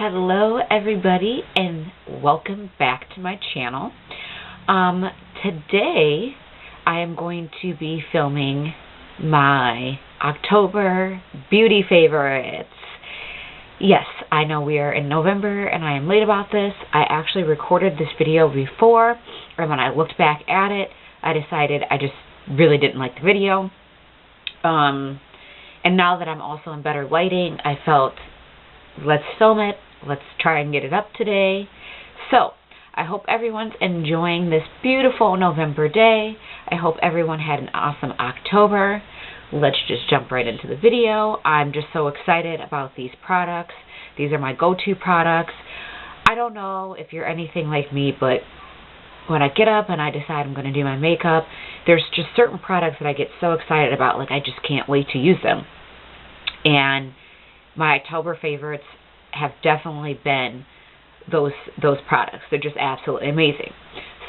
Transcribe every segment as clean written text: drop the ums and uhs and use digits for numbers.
Hello everybody and welcome back to my channel. Today I am going to be filming my October beauty favorites. Yes, I know we are in November and I am late about this. I actually recorded this video before, and when I looked back at it, I decided I just really didn't like the video. And now that I'm also in better lighting, I felt, let's film it. Let's try and get it up today. So, I hope everyone's enjoying this beautiful November day. I hope everyone had an awesome October. Let's just jump right into the video. I'm just so excited about these products. These are my go-to products. I don't know if you're anything like me, but when I get up and I decide I'm going to do my makeup, there's just certain products that I get so excited about, like I just can't wait to use them. And my October favorites have definitely been those products. They're just absolutely amazing.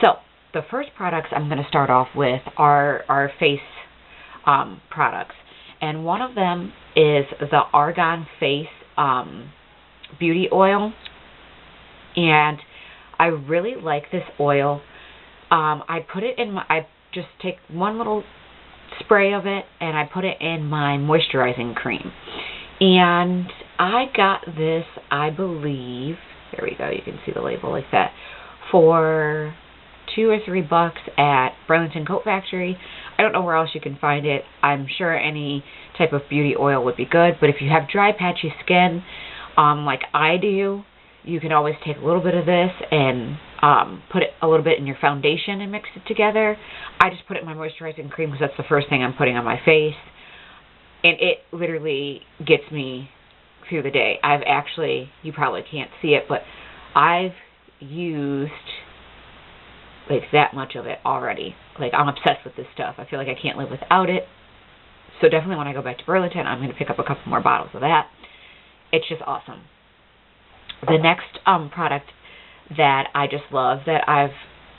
So, the first products I'm going to start off with are face products. And one of them is the Argan Face Beauty Oil. And I really like this oil. I put it in I just take one little spray of it and I put it in my moisturizing cream. And I got this, I believe, there we go, you can see the label like that, for $2 or $3 at Burlington Coat Factory. I don't know where else you can find it. I'm sure any type of beauty oil would be good, but if you have dry, patchy skin, like I do, you can always take a little bit of this and put it a little bit in your foundation and mix it together. I just put it in my moisturizing cream because that's the first thing I'm putting on my face. And it literally gets me through the day. I've actually, you probably can't see it, but I've used like that much of it already. Like, I'm obsessed with this stuff. I feel like I can't live without it. So definitely when I go back to Burlington, I'm going to pick up a couple more bottles of that. It's just awesome. The next product that I just love, that I've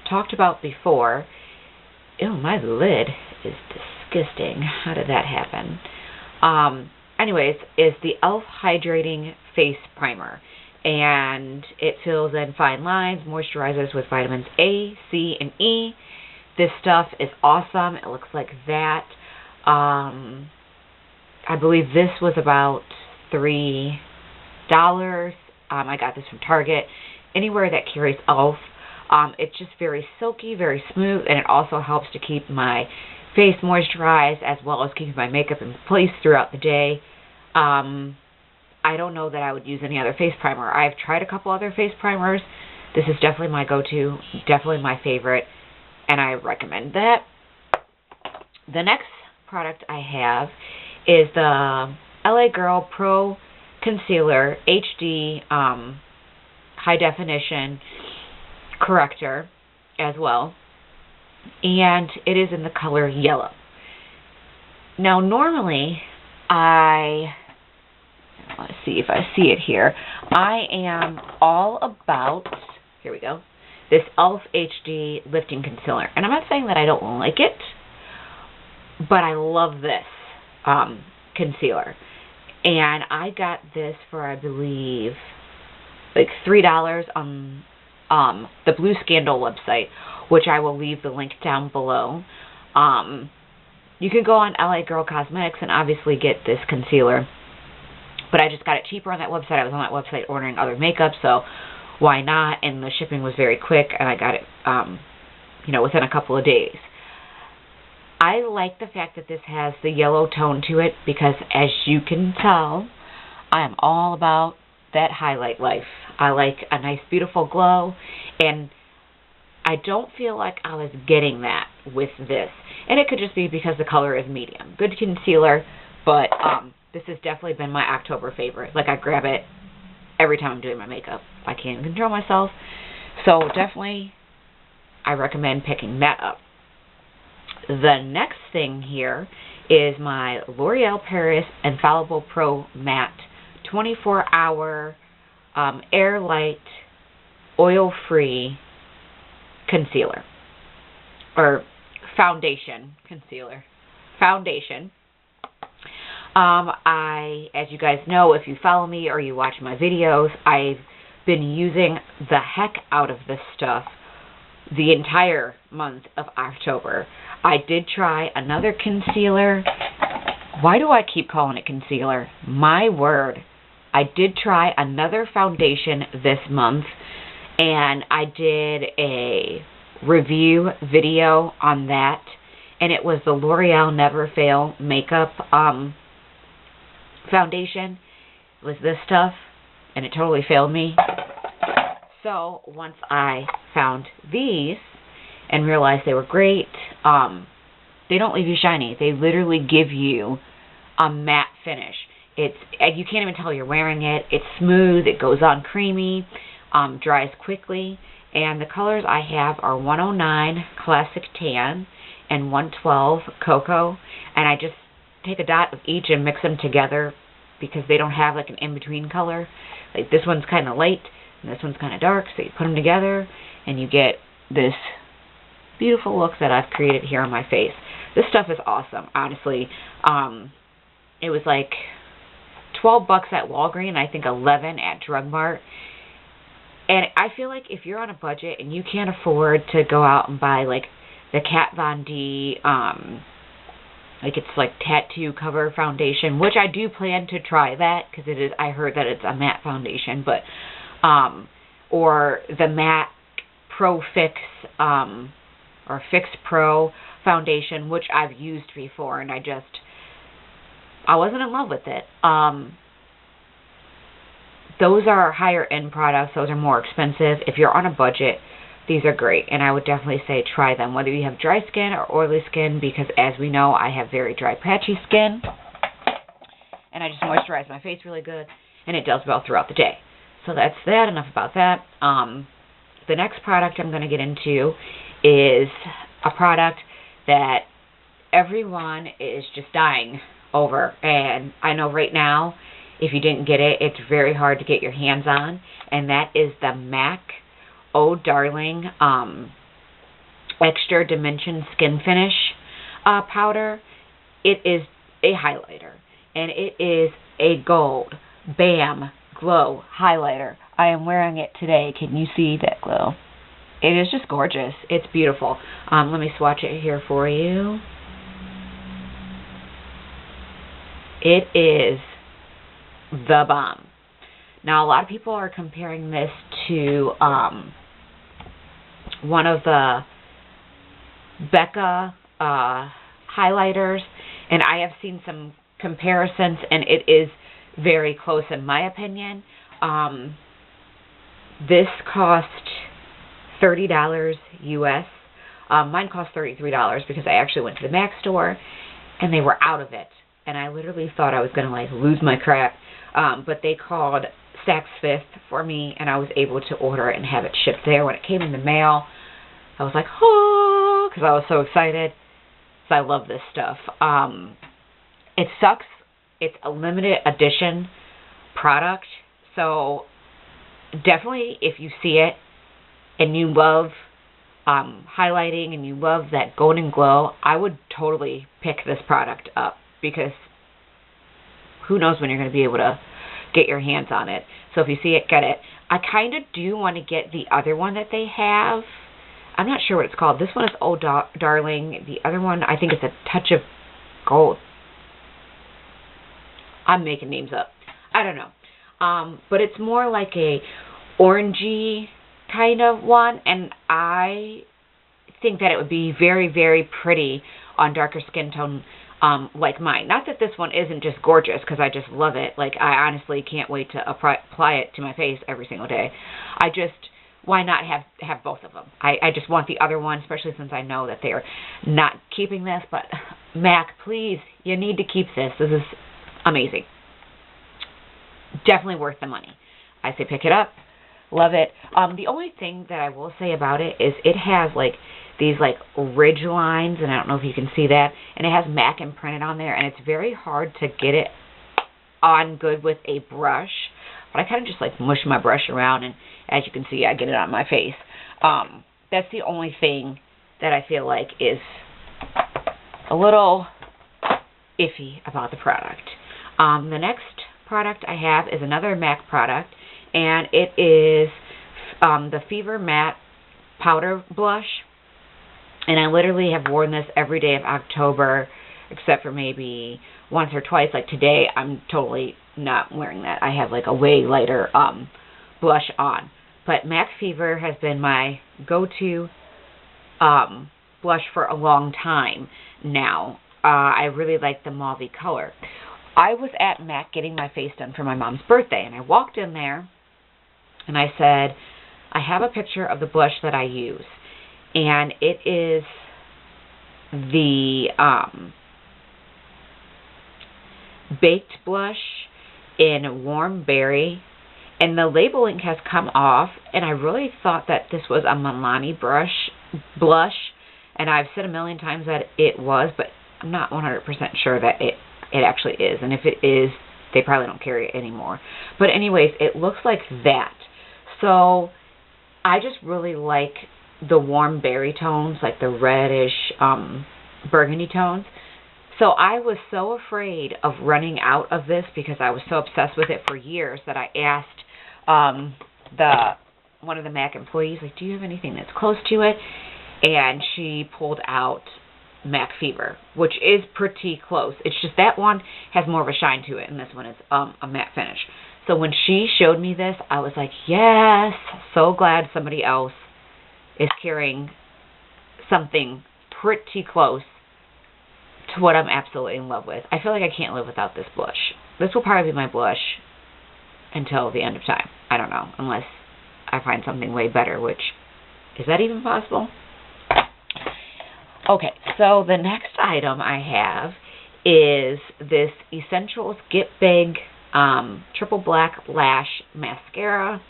talked about before, ew, my lid is disgusting. How did that happen? Anyways, is the e.l.f. Hydrating Face Primer. And it fills in fine lines, moisturizes with vitamins A, C, and E. This stuff is awesome. It looks like that. I believe this was about $3. I got this from Target. Anywhere that carries e.l.f. It's just very silky, very smooth, and it also helps to keep my face moisturized as well as keeping my makeup in place throughout the day. I don't know that I would use any other face primer. I've tried a couple other face primers. This is definitely my go-to, definitely my favorite, and I recommend that. The next product I have is the LA Girl Pro Concealer HD High Definition Corrector as well. And it is in the color yellow. Now, normally, let's see if I see it here. I am all about, here we go, this e.l.f. HD Lifting Concealer. And I'm not saying that I don't like it, but I love this concealer. And I got this for, I believe, like $3 on the Blue Scandal website, which I will leave the link down below. You can go on LA Girl Cosmetics and obviously get this concealer, but I just got it cheaper on that website. I was on that website ordering other makeup, so why not? And the shipping was very quick, and I got it, within a couple of days. I like the fact that this has the yellow tone to it because, as you can tell, I am all about that highlight life. I like a nice, beautiful glow, and I don't feel like I was getting that with this. And it could just be because the color is medium. Good concealer, but this has definitely been my October favorite. Like, I grab it every time I'm doing my makeup. I can't control myself. So definitely, I recommend picking that up. The next thing here is my L'Oreal Paris Infallible Pro Matte 24-hour airlight oil-free concealer, or foundation concealer. Foundation. As you guys know, if you follow me or you watch my videos, I've been using the heck out of this stuff the entire month of October. I did try another concealer. Why do I keep calling it concealer? My word. I did try another foundation this month, and I did a review video on that, and it was the L'Oreal Never Fail Makeup foundation. It was this stuff, and it totally failed me. So once I found these and realized they were great, they don't leave you shiny. They literally give you a matte finish. You can't even tell you're wearing it. It's smooth. It goes on creamy, dries quickly. And the colors I have are 109 Classic Tan and 112 Cocoa. And I just take a dot of each and mix them together because they don't have like an in-between color. Like this one's kind of light and this one's kind of dark. So you put them together and you get this beautiful look that I've created here on my face. This stuff is awesome, honestly. It was like $12 at Walgreens, I think 11 at Drug Mart. And I feel like if you're on a budget and you can't afford to go out and buy like the Kat Von D, like it's like tattoo cover foundation, which I do plan to try that because it is. I heard that it's a matte foundation, but or the MAC Pro Fix or Fix Pro foundation, which I've used before, and I wasn't in love with it. Those are higher end products. Those are more expensive. If you're on a budget, these are great, and I would definitely say try them, whether you have dry skin or oily skin, because as we know, I have very dry, patchy skin, and I just moisturize my face really good, and it does well throughout the day. So that's that. Enough about that. The next product I'm going to get into is a product that everyone is just dying over, and I know right now, if you didn't get it, it's very hard to get your hands on, and that is the MAC Oh Darling Extra Dimension Skin Finish powder. It is a highlighter, and it is a gold Bam Glow highlighter. I am wearing it today. Can you see that glow? It is just gorgeous. It's beautiful. Let me swatch it here for you. It is the bomb. Now, a lot of people are comparing this to one of the Becca highlighters, and I have seen some comparisons, and it is very close in my opinion. This cost $30 US. Mine cost $33 because I actually went to the MAC store, and they were out of it. And I literally thought I was going to like lose my crap. But they called Saks Fifth for me, and I was able to order it and have it shipped there. When it came in the mail, I was like, oh, because I was so excited. So I love this stuff. It sucks. It's a limited edition product. So definitely if you see it and you love highlighting and you love that golden glow, I would totally pick this product up, because who knows when you're going to be able to get your hands on it. So if you see it, get it. I kind of do want to get the other one that they have. I'm not sure what it's called. This one is Oh Darling. The other one, I think it's a Touch of Gold. I'm making names up. I don't know. But it's more like a orangey kind of one, and I think that it would be very, very pretty on darker skin tone like mine. Not that this one isn't just gorgeous, because I just love it. Like, I honestly can't wait to apply it to my face every single day. Why not have both of them? I just want the other one, especially since I know that they're not keeping this. But MAC, please, you need to keep this. This is amazing. Definitely worth the money. I say pick it up. Love it. The only thing that I will say about it is it has like these like ridge lines, and I don't know if you can see that, and it has MAC imprinted on there, and it's very hard to get it on good with a brush, but I kind of just like mush my brush around, and as you can see, I get it on my face. That's the only thing that I feel like is a little iffy about the product. The next product I have is another MAC product, and it is the Fever Matte Powder Blush. And I literally have worn this every day of October, except for maybe once or twice. Like today, I'm totally not wearing that. I have like a way lighter blush on. But MAC Fever has been my go-to blush for a long time now. I really like the mauve color. I was at MAC getting my face done for my mom's birthday, and I walked in there, and I said, I have a picture of the blush that I use, and it is the Baked Blush in Warm Berry, and the labeling has come off, and I really thought that this was a Milani blush, and I've said a million times that it was, but I'm not 100% sure that it actually is, and if it is, they probably don't carry it anymore. But anyways, it looks like that. So I just really like the warm berry tones, like the reddish burgundy tones. So I was so afraid of running out of this because I was so obsessed with it for years that I asked one of the MAC employees, like, do you have anything that's close to it? And she pulled out MAC Fever, which is pretty close. It's just that one has more of a shine to it, and this one is a matte finish. So when she showed me this, I was like, yes, so glad somebody else is carrying something pretty close to what I'm absolutely in love with. I feel like I can't live without this blush. This will probably be my blush until the end of time. I don't know, unless I find something way better, which, is that even possible? Okay, so the next item I have is this Essentials Get Big Triple Black Lash Mascara.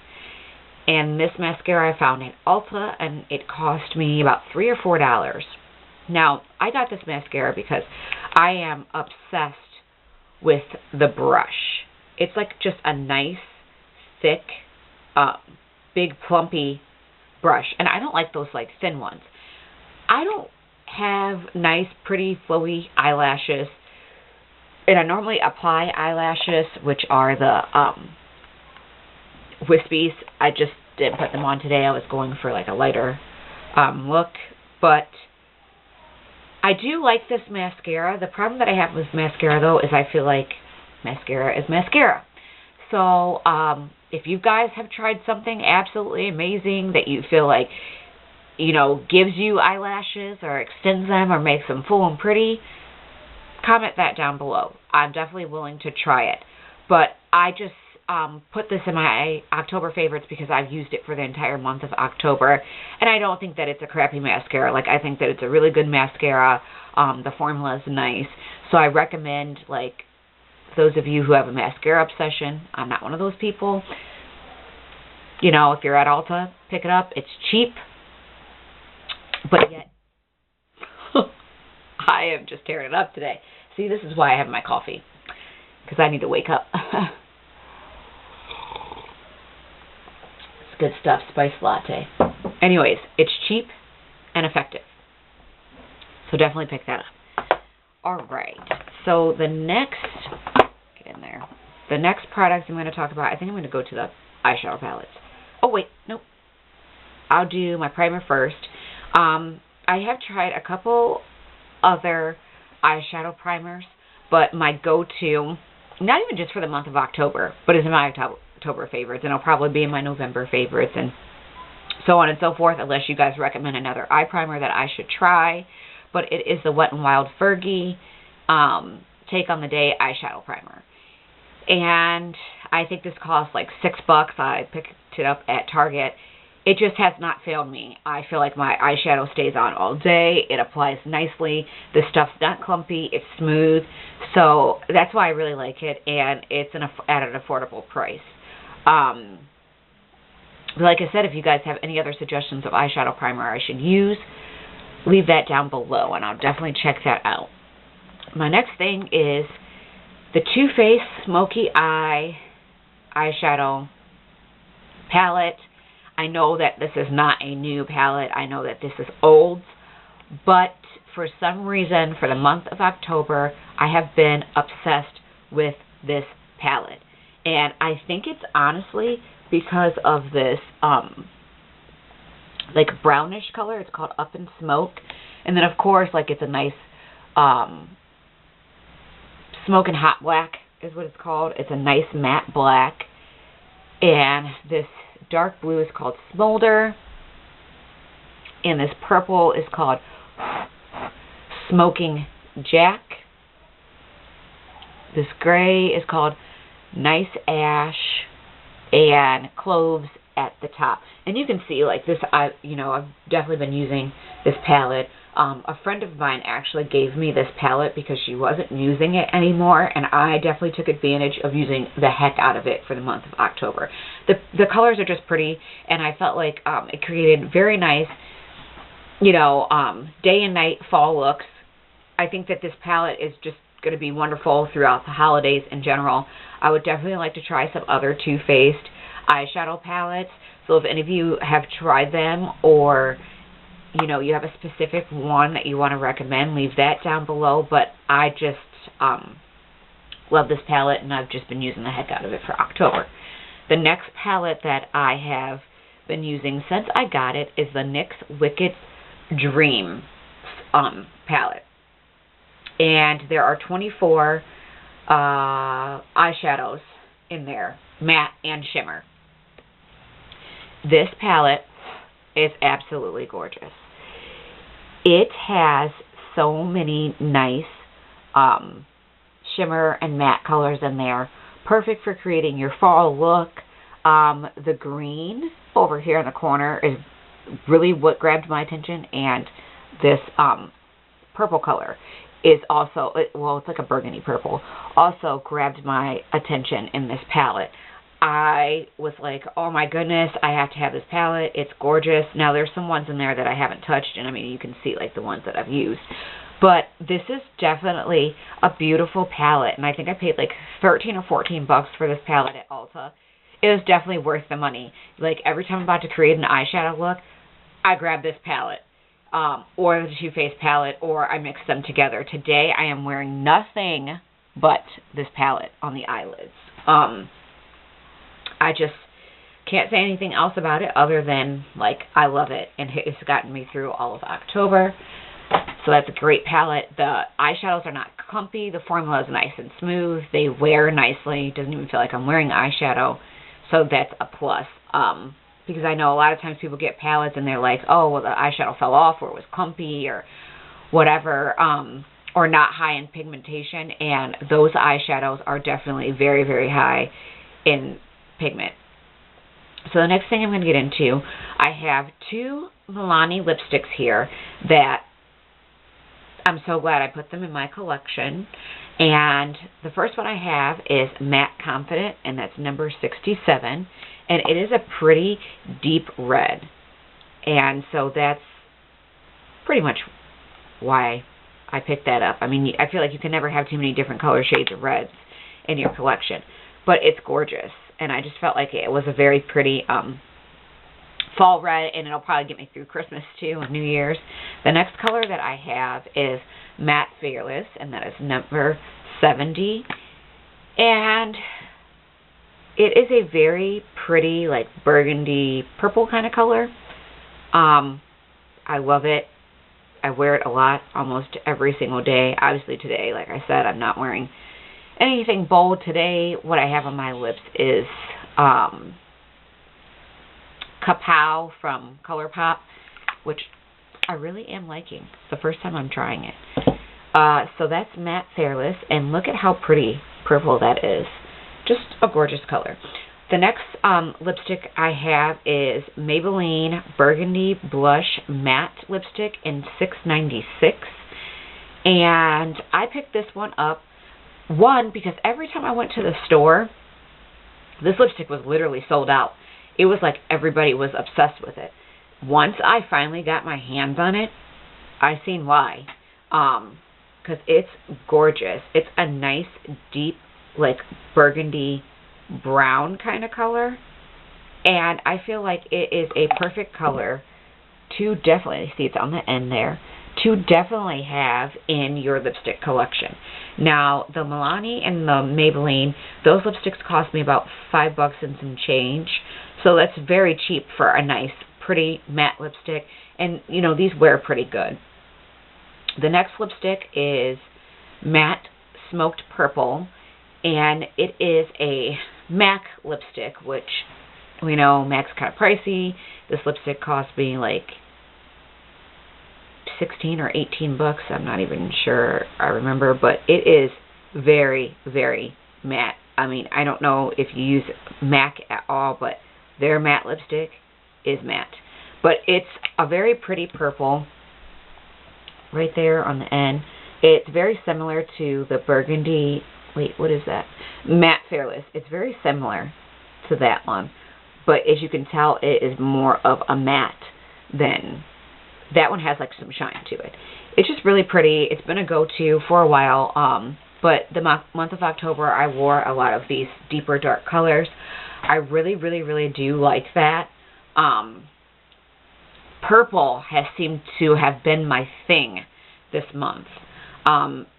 And this mascara I found at Ulta, and it cost me about $3 or $4. Now, I got this mascara because I am obsessed with the brush. It's like just a nice, thick, big, plumpy brush. And I don't like those like thin ones. I don't have nice, pretty, flowy eyelashes. And I normally apply eyelashes, which are the wispies. I just didn't put them on today. I was going for like a lighter look. But I do like this mascara. The problem that I have with mascara, though, is I feel like mascara is mascara. So if you guys have tried something absolutely amazing that you feel like, you know, gives you eyelashes or extends them or makes them full and pretty, comment that down below. I'm definitely willing to try it. But I just put this in my October favorites because I've used it for the entire month of October. And I don't think that it's a crappy mascara. Like, I think that it's a really good mascara. The formula is nice. So I recommend, like, those of you who have a mascara obsession. I'm not one of those people. You know, if you're at Ulta, pick it up. It's cheap. But yet, I am just tearing it up today. See, this is why I have my coffee. Because I need to wake up. It's good stuff. Spiced latte. Anyways, it's cheap and effective. So definitely pick that up. Alright. So the next... Get in there. The next product I'm going to talk about, I think I'm going to go to the eyeshadow palettes. Oh, wait. Nope. I'll do my primer first. I have tried a couple other eyeshadow primers, but my go-to, not even just for the month of October, but is in my October favorites, and it'll probably be in my November favorites, and so on and so forth, unless you guys recommend another eye primer that I should try. But it is the Wet n Wild Fergie Take on the Day eyeshadow primer. And I think this costs like $6. I picked it up at Target. It just has not failed me. I feel like my eyeshadow stays on all day. It applies nicely. The stuff's not clumpy. It's smooth. So that's why I really like it. And it's at an affordable price. Like I said, if you guys have any other suggestions of eyeshadow primer I should use, leave that down below. And I'll definitely check that out. My next thing is the Too Faced Smoky Eye eyeshadow palette. I know that this is not a new palette. I know that this is old. But for some reason, for the month of October, I have been obsessed with this palette. And I think it's honestly because of this like brownish color. It's called Up in Smoke. And then of course, like, it's a nice Smoke and Hot Black is what it's called. It's a nice matte black. And this dark blue is called Smolder. And this purple is called Smoking Jack. This gray is called Nice Ash, and Cloves at the top. And you can see, like, this, I've definitely been using this palette. A friend of mine actually gave me this palette because she wasn't using it anymore, and I definitely took advantage of using the heck out of it for the month of October. The colors are just pretty, and I felt like it created very nice, day and night fall looks. I think that this palette is just going to be wonderful throughout the holidays in general. I would definitely like to try some other Too Faced eyeshadow palettes. So if any of you have tried them, or you have a specific one that you want to recommend, leave that down below. But I just love this palette, and I've just been using the heck out of it for October. The next palette that I have been using since I got it is the NYX Wicked Dream palette. And there are 24 eyeshadows in there, matte and shimmer. This palette is absolutely gorgeous. It has so many nice shimmer and matte colors in there, perfect for creating your fall look. The green over here in the corner is really what grabbed my attention, and this purple color is also, well, it's like a burgundy purple, also grabbed my attention in this palette. I was like, oh my goodness, I have to have this palette. It's gorgeous. Now, there's some ones in there that I haven't touched, and I mean, you can see like the ones that I've used. But this is definitely a beautiful palette, and I think I paid like 13 or 14 bucks for this palette at Ulta. It was definitely worth the money. Like, every time I'm about to create an eyeshadow look, I grab this palette. Or the Too Faced palette, or I mix them together. Today, I am wearing nothing but this palette on the eyelids. I just can't say anything else about it other than, like, I love it, and it's gotten me through all of October. So that's a great palette. The eyeshadows are not clumpy. The formula is nice and smooth. They wear nicely. It doesn't even feel like I'm wearing eyeshadow. So that's a plus. Because I know a lot of times people get palettes and they're like, oh, well, the eyeshadow fell off, or it was clumpy, or whatever, or not high in pigmentation. And those eyeshadows are definitely very, very high in pigment. So the next thing I'm going to get into, I have two Milani lipsticks here that I'm so glad I put them in my collection. And the first one I have is Matte Confident, and that's number 67. And it is a pretty deep red. And so that's pretty much why I picked that up. I mean, I feel like you can never have too many different color shades of reds in your collection. But it's gorgeous. And I just felt like it was a very pretty fall red, and it'll probably get me through Christmas too and New Year's. The next color that I have is Matte Fearless, and that is number 70. And it is a very pretty, like, burgundy purple kind of color. I love it. I wear it a lot, almost every single day. Obviously today, like I said, I'm not wearing anything bold today. What I have on my lips is Kapow from ColourPop, which I really am liking. It's the first time I'm trying it. So that's Matte Fearless, and look at how pretty purple that is. Just a gorgeous color. The next lipstick I have is Maybelline Burgundy Blush Matte Lipstick in $6.96. And I picked this one up, one, because every time I went to the store, this lipstick was literally sold out. It was like everybody was obsessed with it. Once I finally got my hands on it, I seen why. Because it's gorgeous. It's a nice, deep, like, burgundy brown kind of color. And I feel like it is a perfect color to definitely, see it's on the end there, to definitely have in your lipstick collection. Now, the Milani and the Maybelline, those lipsticks cost me about $5 and some change. So that's very cheap for a nice, pretty matte lipstick. And, you know, these wear pretty good. The next lipstick is Matte Smoked Purple. And it is a MAC lipstick, which we know MAC's kind of pricey. This lipstick cost me like 16 or 18 bucks. I'm not even sure I remember, but it is very, very matte. I mean, I don't know if you use MAC at all, but their matte lipstick is matte. But it's a very pretty purple right there on the end. It's very similar to the burgundy, wait, what is that? Matte Fearless. It's very similar to that one. But as you can tell, it is more of a matte than that one. Has like some shine to it. It's just really pretty. It's been a go-to for a while. But the month of October, I wore a lot of these deeper dark colors. I really, really, really do like that. Purple has seemed to have been my thing this month.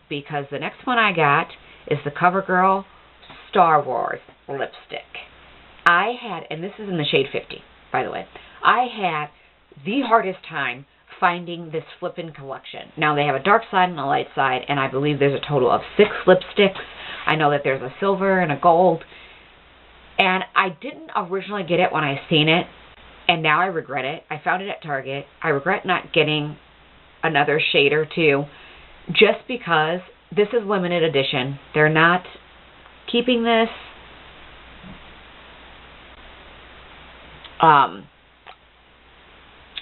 Because the next one I got is the CoverGirl Star Wars lipstick. I had, and this is in the shade 50, by the way, I had the hardest time finding this flippin' collection. Now, they have a dark side and a light side, and I believe there's a total of 6 lipsticks. I know that there's a silver and a gold, and I didn't originally get it when I seen it, and now I regret it. I found it at Target. I regret not getting another shade or two, just because this is limited edition. They're not keeping this.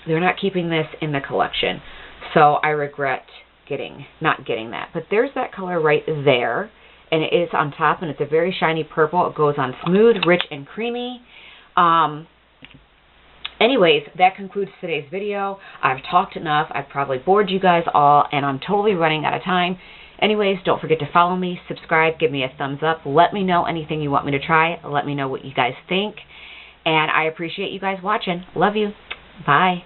They're not keeping this in the collection, so I regret not getting that. But there's that color right there, and it is on top, and it's a very shiny purple. It goes on smooth, rich, and creamy. Anyways, that concludes today's video. I've talked enough. I've probably bored you guys all, and I'm totally running out of time. Anyways, don't forget to follow me, subscribe, give me a thumbs up. Let me know anything you want me to try. Let me know what you guys think. And I appreciate you guys watching. Love you. Bye.